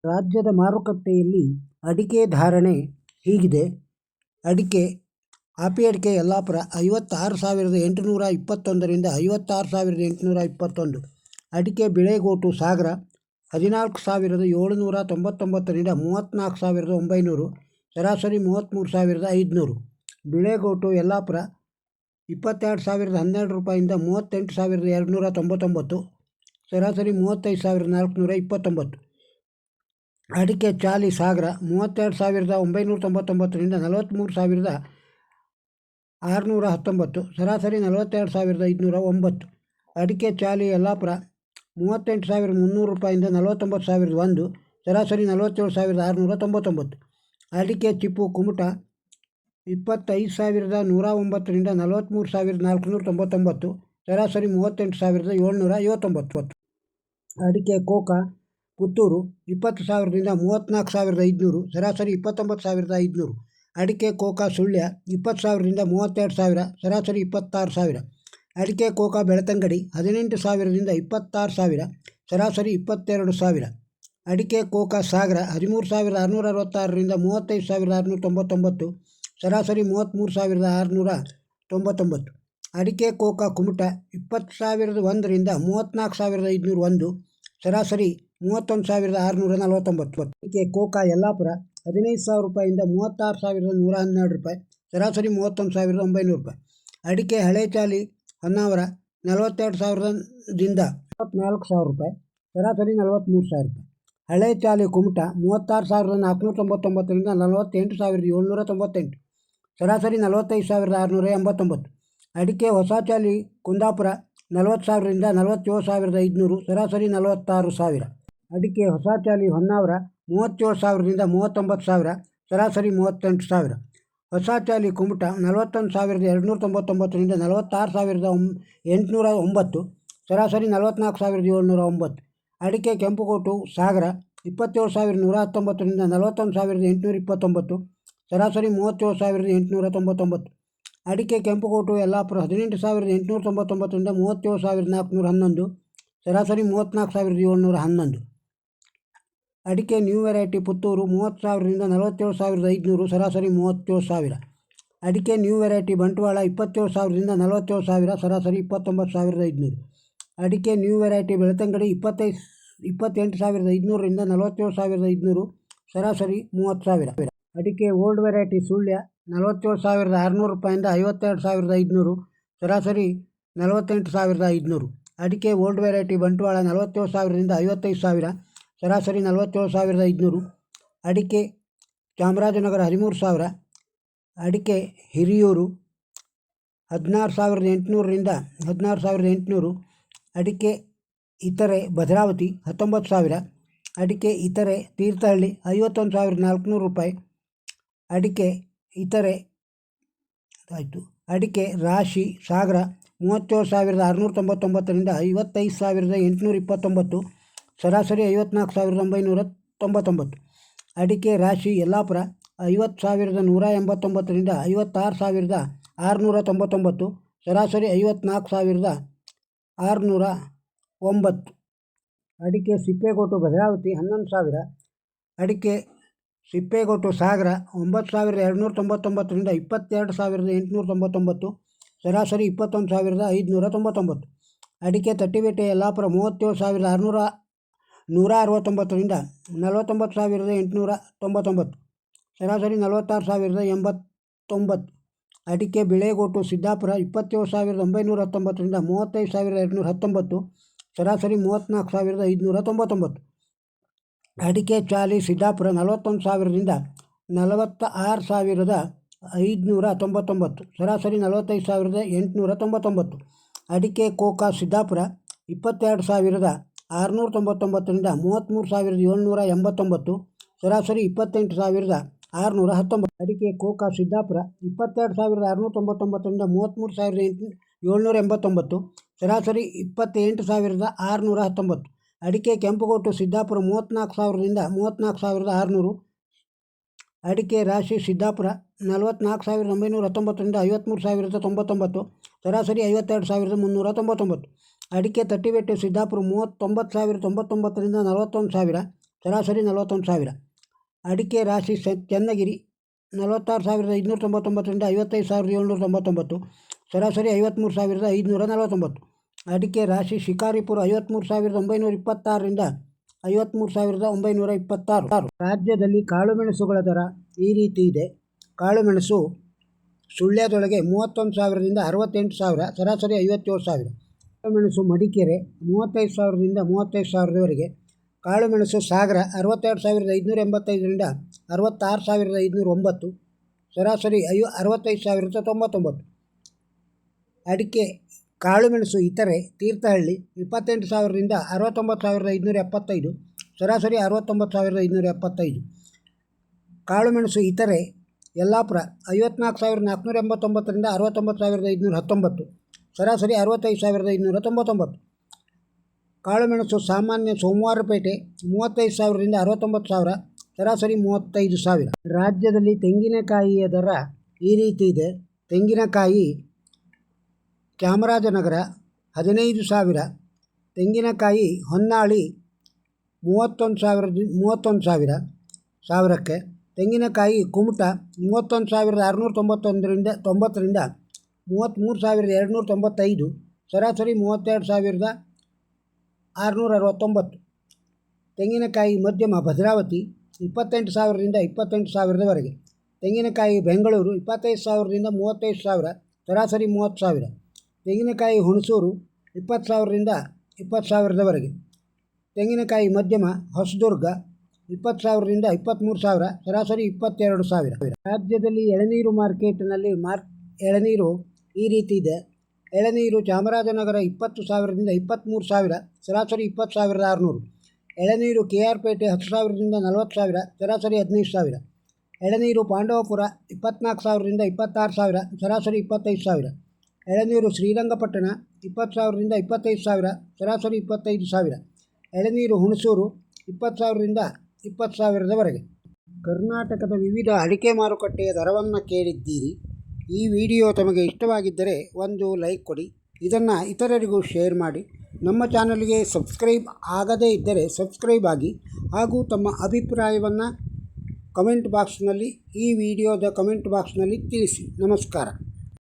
ರಾಜ್ಯದ ಮಾರುಕಟ್ಟೆಯಲ್ಲಿ ಅಡಿಕೆ ಧಾರಣೆ ಹೀಗಿದೆ. ಆಪಿ ಅಡಿಕೆ ಯಲ್ಲಾಪುರ 56,821ರಿಂದ 56,821. ಅಡಿಕೆ ಬಿಳೆಗೋಟು ಸಾಗರ 14,799ರಿಂದ 34,900, ಸರಾಸರಿ 33,500. ಬಿಳೆಗೋಟು ಯಲ್ಲಾಪುರ 22,012 ರೂಪಾಯಿಂದ 38,299, ಸರಾಸರಿ 35,429. ಅಡಿಕೆ ಚಾಲಿ ಸಾಗರ 32,999ರಿಂದ 43,619, ಸರಾಸರಿ 42,509. ಅಡಿಕೆ ಚಾಲಿ ಯಲ್ಲಾಪುರ 38,300 ರೂಪಾಯಿಂದ 49,001, ಸರಾಸರಿ 47,699. ಅಡಿಕೆ ಚಿಪ್ಪು ಕುಮಟ 25,109ರಿಂದ 43,499, ಸರಾಸರಿ 38,759. ಅಡಿಕೆ ಕೋಕಾ ಪುತ್ತೂರು 20,000ರಿಂದ 34,500, ಸರಾಸರಿ 29,500. ಅಡಿಕೆ ಕೋಕಾ ಸುಳ್ಯ 20,000ರಿಂದ 32,000, ಸರಾಸರಿ 26,000. ಅಡಿಕೆ ಕೋಕಾ ಬೆಳ್ತಂಗಡಿ 18,000ರಿಂದ 26,000, ಸರಾಸರಿ 22,000. ಅಡಿಕೆ ಕೋಕಾ ಸಾಗರ 13,666ರಿಂದ 35,699, ಸರಾಸರಿ 33,699. ಅಡಿಕೆ ಕೋಕಾ ಕುಮಟ 20,001ರಿಂದ 34,501, ಸರಾಸರಿ 31,649. ಅಡಿಕೆ ಕೋಕಾ ಯಲ್ಲಾಪುರ 15,000 ರೂಪಾಯಿಂದ 36,112 ರೂಪಾಯಿ, ಸರಾಸರಿ 31,900 ರೂಪಾಯಿ. ಅಡಿಕೆ ಹಳೆ ಚಾಲಿ ಹೊನ್ನಾವರ 42,000ದಿಂದ 44,000 ರೂಪಾಯಿ, ಸರಾಸರಿ 43,000 ರೂಪಾಯಿ. ಹಳೆ ಚಾಲಿ ಕುಮಟ 36,499ರಿಂದ 48,798, ಸರಾಸರಿ 45,689. ಅಡಿಕೆ ಹೊಸ ಚಾಲಿ ಕುಂದಾಪುರ 40,000ರಿಂದ 47,500, ಸರಾಸರಿ 46,000. ಅಡಿಕೆ ಹೊಸ ಚಾಲಿ ಹೊನ್ನಾವರ 37,000ರಿಂದ 39,000, ಸರಾಸರಿ 38,000. ಹೊಸ ಚಾಲಿ ಕುಮಟ 41,299ರಿಂದ 46,809, ಸರಾಸರಿ 44,709. ಅಡಿಕೆ ಕೆಂಪುಗೋಟು ಸಾಗರ 27,119ರಿಂದ 41,829, ಸರಾಸರಿ 37,899. ಅಡಿಕೆ ಕೆಂಪುಗೋಟು ಯಲ್ಲಾಪುರ 18,899ರಿಂದ 37,411, ಸರಾಸರಿ 34,711. ಅಡಿಕೆ ನ್ಯೂ ವೆರೈಟಿ ಪುತ್ತೂರು 30,000ರಿಂದ 47,500, ಸರಾಸರಿ 37,000. ಅಡಿಕೆ ನ್ಯೂ ವೆರೈಟಿ ಬಂಟ್ವಾಳ 27,000ರಿಂದ 47,000, ಸರಾಸರಿ 29,500. ಅಡಿಕೆ ನ್ಯೂ ವೆರೈಟಿ ಬೆಳ್ತಂಗಡಿ 28,500ರಿಂದ 47,500, ಸರಾಸರಿ 30,000. ಅಡಿಕೆ ಓಲ್ಡ್ ವೆರೈಟಿ ಸುಳ್ಯ 47,600 ರೂಪಾಯಿಂದ 52,500, ಸರಾಸರಿ 48,500. ಅಡಿಕೆ ಓಲ್ಡ್ ವೆರೈಟಿ ಬಂಟ್ವಾಳ 47,000ರಿಂದ 55,000, ಸರಾಸರಿ 47,500. ಅಡಿಕೆ ಚಾಮರಾಜನಗರ 13,000. ಅಡಿಕೆ ಹಿರಿಯೂರು 16,800ರಿಂದ 16,800. ಅಡಿಕೆ ಇತರೆ ಭದ್ರಾವತಿ 19,000. ಅಡಿಕೆ ಇತರೆ ತೀರ್ಥಹಳ್ಳಿ 51,400 ರೂಪಾಯಿ. ಅಡಿಕೆ ಇತರೆ ಅಡಿಕೆ ರಾಶಿ ಸಾಗರ 37,699ರಿಂದ 55,829, ಸರಾಸರಿ 54,999. ಅಡಿಕೆ ರಾಶಿ ಯಲ್ಲಾಪುರ 50,189ರಿಂದ 56,699, ಸರಾಸರಿ 54,609. ಅಡಿಕೆ ಸಿಪ್ಪೆಗೋಟು ಭದ್ರಾವತಿ 11,000. ಅಡಿಕೆ ಸಿಪ್ಪೆಗೋಟು ಸಾಗರ 9,299ರಿಂದ 22,899, ಸರಾಸರಿ 21,599. ಅಡಿಕೆ ತಟ್ಟಿಬೇಟೆ ಯಲ್ಲಾಪುರ 37,169ರಿಂದ 49,899, ಸರಾಸರಿ 46,089. ಅಡಿಕೆ ಬಿಳೆಗೋಟು ಸಿದ್ದಾಪುರ 27,919ರಿಂದ 35,219, ಸರಾಸರಿ 34,599. ಅಡಿಕೆ ಚಾಲಿ ಸಿದ್ದಾಪುರ 41,000ರಿಂದ 46,599, ಸರಾಸರಿ 45,899. ಅಡಿಕೆ ಕೋಕಾ ಸಿದ್ದಾಪುರ 22,699ರಿಂದ 33,789, ಸರಾಸರಿ 28,619. ಅಡಿಕೆ ಕೋಕಾ ಸಿದ್ದಾಪುರ 22,699ರಿಂದ 33,789, ಸರಾಸರಿ 28,619. ಅಡಿಕೆ ಕೆಂಪುಗೋಟು ಸಿದ್ದಾಪುರ 34,000ರಿಂದ 34,600. ಅಡಿಕೆ ರಾಶಿ ಸಿದ್ದಾಪುರ 44,919ರಿಂದ 53,099, ಸರಾಸರಿ 52,399. ಅಡಿಕೆ ತಟ್ಟಿಬೇಟೆ ಸಿದ್ದಾಪುರ 39,099ರಿಂದ 41,000, ಸರಾಸರಿ 41,000. ಅಡಿಕೆ ರಾಶಿ ಚನ್ನಗಿರಿ 46,599ರಿಂದ 55,799, ಸರಾಸರಿ 53,549. ಅಡಿಕೆ ರಾಶಿ ಶಿಕಾರಿಪುರ 53,926ರಿಂದ 53,926. ರಾಜ್ಯದಲ್ಲಿ ಕಾಳುಮೆಣಸುಗಳ ದರ ಈ ರೀತಿ ಇದೆ. ಕಾಳುಮೆಣಸು ಸುಳ್ಯದೊಳಗೆ 31,000ರಿಂದ 68,000, ಸರಾಸರಿ 57,000. ಕಾಳುಮೆಣಸು ಮಡಿಕೆರೆ 35,000ರಿಂದ 35,000ವರೆಗೆ. ಕಾಳುಮೆಣಸು ಸಾಗರ 62,585ರಿಂದ 66,509, ಸರಾಸರಿ 65,099. ಅಡಿಕೆ ಕಾಳುಮೆಣಸು ಇತರೆ ತೀರ್ಥಹಳ್ಳಿ 28,000ರಿಂದ 69,575, ಸರಾಸರಿ 69,575. ಕಾಳುಮೆಣಸು ಇತರೆ ಯಲ್ಲಾಪುರ 54,489ರಿಂದ 69,519, ಸರಾಸರಿ 65,599. ಕಾಳುಮೆಣಸು ಸಾಮಾನ್ಯ ಸೋಮವಾರಪೇಟೆ 35,000ರಿಂದ 69,000, ಸರಾಸರಿ 35,000. ರಾಜ್ಯದಲ್ಲಿ ತೆಂಗಿನಕಾಯಿಯ ದರ ಈ ರೀತಿ ಇದೆ. ತೆಂಗಿನಕಾಯಿ ಚಾಮರಾಜನಗರ 15,000, ತೆಂಗಿನಕಾಯಿ ಹೊನ್ನಾಳಿ 31,000ಕ್ಕೆ, ತೆಂಗಿನಕಾಯಿ ಕುಮಟಾ 31,691ರಿಂದ 33,295, ಸರಾಸರಿ 32,669. ತೆಂಗಿನಕಾಯಿ ಮಧ್ಯಮ ಭದ್ರಾವತಿ 28,000ರಿಂದ 28,000ವರೆಗೆ. ತೆಂಗಿನಕಾಯಿ ಬೆಂಗಳೂರು 25,000ರಿಂದ 35,000, ಸರಾಸರಿ 30,000. ತೆಂಗಿನಕಾಯಿ ಹುಣಸೂರು 20,000ರಿಂದ 20,000ವರೆಗೆ. ತೆಂಗಿನಕಾಯಿ ಮಧ್ಯಮ ಹೊಸದುರ್ಗ 20,000ರಿಂದ 23,000, ಸರಾಸರಿ 22,000. ರಾಜ್ಯದಲ್ಲಿ ಎಳನೀರು ಮಾರ್ಕೆಟ್ನಲ್ಲಿ ಎಳನೀರು ಈ ರೀತಿ ಇದೆ. ಎಳನೀರು ಚಾಮರಾಜನಗರ 20,000ರಿಂದ 23,000, ಸರಾಸರಿ 20,600. ಎಳನೀರು KR ಪೇಟೆ 10,000ರಿಂದ 40,000, ಸರಾಸರಿ 15,000. ಎಳನೀರು ಪಾಂಡವಪುರ 24,000ರಿಂದ 26,000, ಸರಾಸರಿ 25,000. ಎಳನೀರು ಶ್ರೀರಂಗಪಟ್ಟಣ 20,000ರಿಂದ 25,000, ಸರಾಸರಿ 25,000. ಎಳನೀರು ಹುಣಸೂರು 20,000ರಿಂದ 20,000ವರೆಗೆ. ಕರ್ನಾಟಕದ ವಿವಿಧ ಅಡಿಕೆ ಮಾರುಕಟ್ಟೆಯ ದರವನ್ನು ಕೇಳಿದ್ದೀರಿ. ಈ ವಿಡಿಯೋ ತಮಗೆ ಇಷ್ಟವಾಗಿದ್ದರೆ ಒಂದು ಲೈಕ್ ಕೊಡಿ. ಇದನ್ನು ಇತರರಿಗೂ ಶೇರ್ ಮಾಡಿ. ನಮ್ಮ ಚಾನಲ್ಗೆ ಸಬ್ಸ್ಕ್ರೈಬ್ ಆಗದೇ ಇದ್ದರೆ ಸಬ್ಸ್ಕ್ರೈಬ್ ಆಗಿ, ಹಾಗೂ ತಮ್ಮ ಅಭಿಪ್ರಾಯವನ್ನು ಕಮೆಂಟ್ ಬಾಕ್ಸ್ನಲ್ಲಿ ಈ ವಿಡಿಯೋದ ಕಮೆಂಟ್ ಬಾಕ್ಸ್ನಲ್ಲಿ ತಿಳಿಸಿ. ನಮಸ್ಕಾರ.